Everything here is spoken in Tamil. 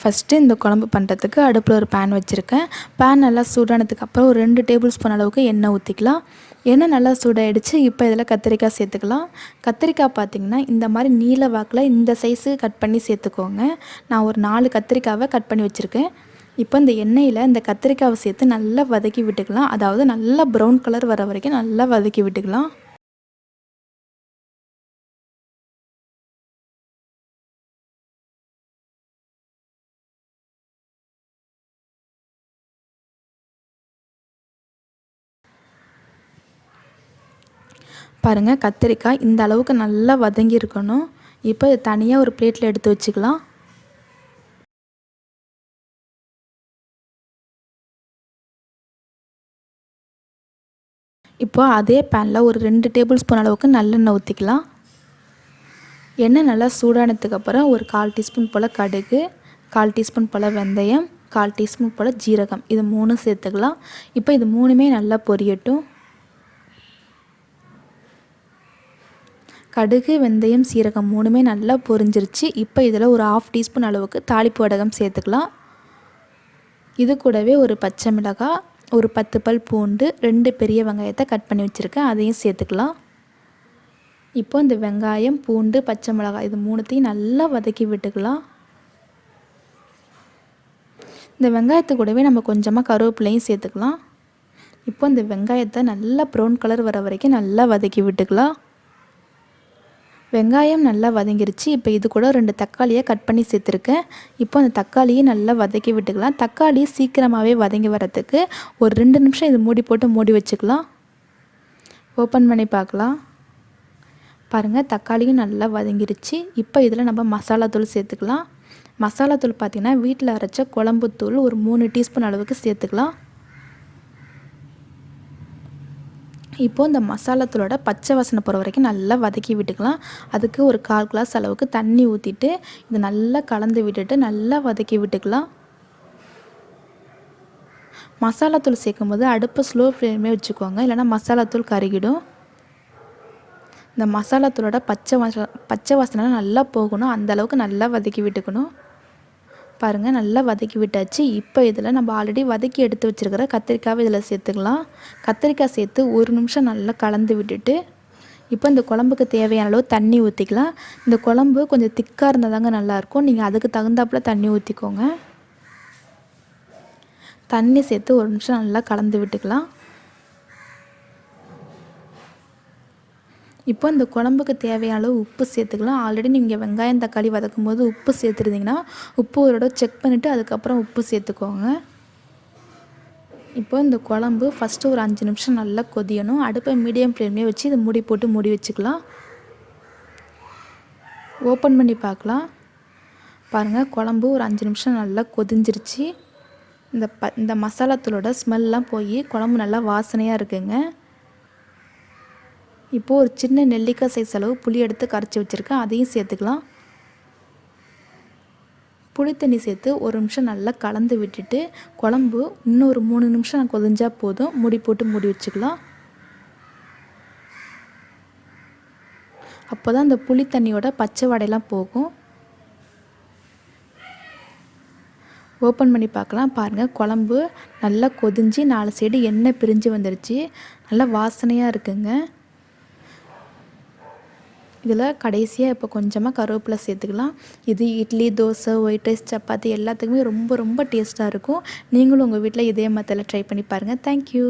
ஃபஸ்ட்டு இந்த குழம்பு பண்ணுறதுக்கு அடுப்பில் ஒரு பேன் வச்சுருக்கேன். பேன் நல்லா சூடானதுக்கப்புறம் ஒரு 2 டேபிள் ஸ்பூன் அளவுக்கு எண்ணெய் ஊற்றிக்கலாம். எண்ணெய் நல்லா சூடாயிடுச்சு. இப்போ இதில் கத்திரிக்காய் சேர்த்துக்கலாம். கத்திரிக்காய் பார்த்திங்கன்னா இந்த மாதிரி நீல வாக்கில் இந்த சைஸு கட் பண்ணி சேர்த்துக்கோங்க. நான் ஒரு 4 கத்திரிக்காவை கட் பண்ணி வச்சுருக்கேன். இப்போ இந்த எண்ணெயில் இந்த கத்திரிக்காவை சேர்த்து நல்லா வதக்கி விட்டுக்கலாம். அதாவது நல்லா ப்ரௌன் கலர் வர வரைக்கும் நல்லா வதக்கி விட்டுக்கலாம். பாருங்கள், கத்திரிக்காய் இந்த அளவுக்கு நல்லா வதங்கி இருக்கணும். இப்போ இது தனியாக ஒரு பிளேட்டில் எடுத்து வச்சுக்கலாம். இப்போ அதே பேனில் ஒரு 2 டேபிள் ஸ்பூன் அளவுக்கு நல்லெண்ணெய் ஊற்றிக்கலாம். எண்ணெய் நல்லா சூடானதுக்கப்புறம் ஒரு 1/4 டீஸ்பூன் போல் கடுகு, 1/4 டீஸ்பூன் போல் வெந்தயம், 1/4 டீஸ்பூன் போல் ஜீரகம், இது 3 சேர்த்துக்கலாம். இப்போ இது 3மே நல்லா பொரியட்டும். கடுகு, வெந்தயம், சீரகம் 3மே நல்லா பொரிஞ்சிருச்சு. இப்போ இதில் ஒரு 1/2 டீஸ்பூன் அளவுக்கு தாளிப்பு வடகம் சேர்த்துக்கலாம். இது கூடவே ஒரு பச்சை மிளகாய், ஒரு 10 பல் பூண்டு, 2 பெரிய வெங்காயத்தை கட் பண்ணி வச்சுருக்கேன், அதையும் சேர்த்துக்கலாம். இப்போ இந்த வெங்காயம், பூண்டு, பச்சை மிளகாய் இது 3த்தையும் நல்லா வதக்கி விட்டுக்கலாம். இந்த வெங்காயத்து கூடவே நம்ம கொஞ்சமாக கருவேப்பிலையும் சேர்த்துக்கலாம். இப்போ இந்த வெங்காயத்தை நல்லா ப்ரௌன் கலர் வர வரைக்கும் நல்லா வதக்கி விட்டுக்கலாம். வெங்காயம் நல்லா வதங்கிருச்சு. இப்போ இது கூட 2 தக்காளியை கட் பண்ணி சேர்த்துருக்கேன். இப்போ அந்த தக்காளியை நல்லா வதக்கி விட்டுக்கலாம். தக்காளி சீக்கிரமாகவே வதங்கி வரத்துக்கு ஒரு 2 நிமிஷம் இது மூடி போட்டு மூடி வச்சுக்கலாம். ஓப்பன் பண்ணி பார்க்கலாம். பாருங்கள், தக்காளியும் நல்லா வதங்கிருச்சு. இப்போ இதில் நம்ம மசாலாத்தூள் சேர்த்துக்கலாம். மசாலாத்தூள் பார்த்திங்கன்னா வீட்டில் அரைச்ச குழம்புத்தூள் ஒரு 3 டீஸ்பூன் அளவுக்கு சேர்த்துக்கலாம். இப்போது இந்த மசாலாத்தூளோட பச்சை வாசனை போகிற வரைக்கும் நல்லா வதக்கி விட்டுக்கலாம். அதுக்கு ஒரு 1/4 கிளாஸ் அளவுக்கு தண்ணி ஊற்றிட்டு இது நல்லா கலந்து விட்டுட்டு நல்லா வதக்கி விட்டுக்கலாம். மசாலாத்தூள் சேர்க்கும்போது அடுப்பை ஸ்லோ ஃப்ளேமே வச்சுக்கோங்க, இல்லைனா மசாலாத்தூள் கருகிடும். இந்த மசாலாத்தூளோட பச்சை வாசனை நல்லா போகணும், அந்தளவுக்கு நல்லா வதக்கி விட்டுக்கணும். பாருங்கள், நல்லா வதக்கி விட்டாச்சு. இப்போ இதில் நம்ம ஆல்ரெடி வதக்கி எடுத்து வச்சுருக்கிற கத்திரிக்காவை இதில் சேர்த்துக்கலாம். கத்திரிக்காய் சேர்த்து 1 நிமிஷம் நல்லா கலந்து விட்டுட்டு இப்போ இந்த குழம்புக்கு தேவையான அளவு தண்ணி ஊற்றிக்கலாம். இந்த குழம்பு கொஞ்சம் திக்காக இருந்தால் தாங்க நல்லாயிருக்கும். நீங்கள் அதுக்கு தகுந்தாப்புல தண்ணி ஊற்றிக்கோங்க. தண்ணி சேர்த்து 1 நிமிஷம் நல்லா கலந்து விட்டுக்கலாம். இப்போ இந்த குழம்புக்கு தேவையான அளவு உப்பு சேர்த்துக்கலாம். ஆல்ரெடி நீங்கள் வெங்காயம் தக்காளி வதக்கும் போது உப்பு சேர்த்துருந்தீங்கன்னா உப்பு ஒரு தடவை செக் பண்ணிவிட்டு அதுக்கப்புறம் உப்பு சேர்த்துக்கோங்க. இப்போ இந்த குழம்பு ஃபஸ்ட்டு ஒரு 5 நிமிஷம் நல்லா கொதியணும். அடுப்பை மீடியம் ஃப்ளேம்லேயே வச்சு இதை மூடி போட்டு மூடி வச்சுக்கலாம். ஓப்பன் பண்ணி பார்க்கலாம். பாருங்கள், குழம்பு ஒரு 5 நிமிஷம் நல்லா கொதிஞ்சிருச்சு. இந்த மசாலாத்தூளோட ஸ்மெல்லாம் போய் குழம்பு நல்லா வாசனையாக இருக்குங்க. இப்போது ஒரு சின்ன நெல்லிக்காய் சைஸ் அளவு புளி எடுத்து கரைச்சி வச்சுருக்கேன், அதையும் சேர்த்துக்கலாம். புளி தண்ணி சேர்த்து 1 நிமிஷம் நல்லா கலந்து விட்டுட்டு குழம்பு இன்னும் ஒரு 3 நிமிஷம் கொதிஞ்சால் போதும். மூடி போட்டு மூடி வச்சுக்கலாம். அப்போ தான் அந்த புளி தண்ணியோட பச்சை வாடையெல்லாம் போகும். ஓப்பன் பண்ணி பார்க்கலாம். பாருங்கள், குழம்பு நல்லா கொதிஞ்சு 4 சைடு எண்ணெய் பிரிஞ்சு வந்துருச்சு. நல்லா வாசனையாக இருக்குங்க. இதில் கடைசியாக இப்போ கொஞ்சமாக கருவேப்பிலை சேர்த்துக்கலாம். இது இட்லி, தோசை, ஒயிட் ரைஸ், சப்பாத்தி எல்லாத்துக்குமே ரொம்ப ரொம்ப டேஸ்ட்டாக இருக்கும். நீங்களும் உங்கள் வீட்டில் இதே மெத்தடில் ட்ரை பண்ணி பாருங்கள். தேங்க்யூ.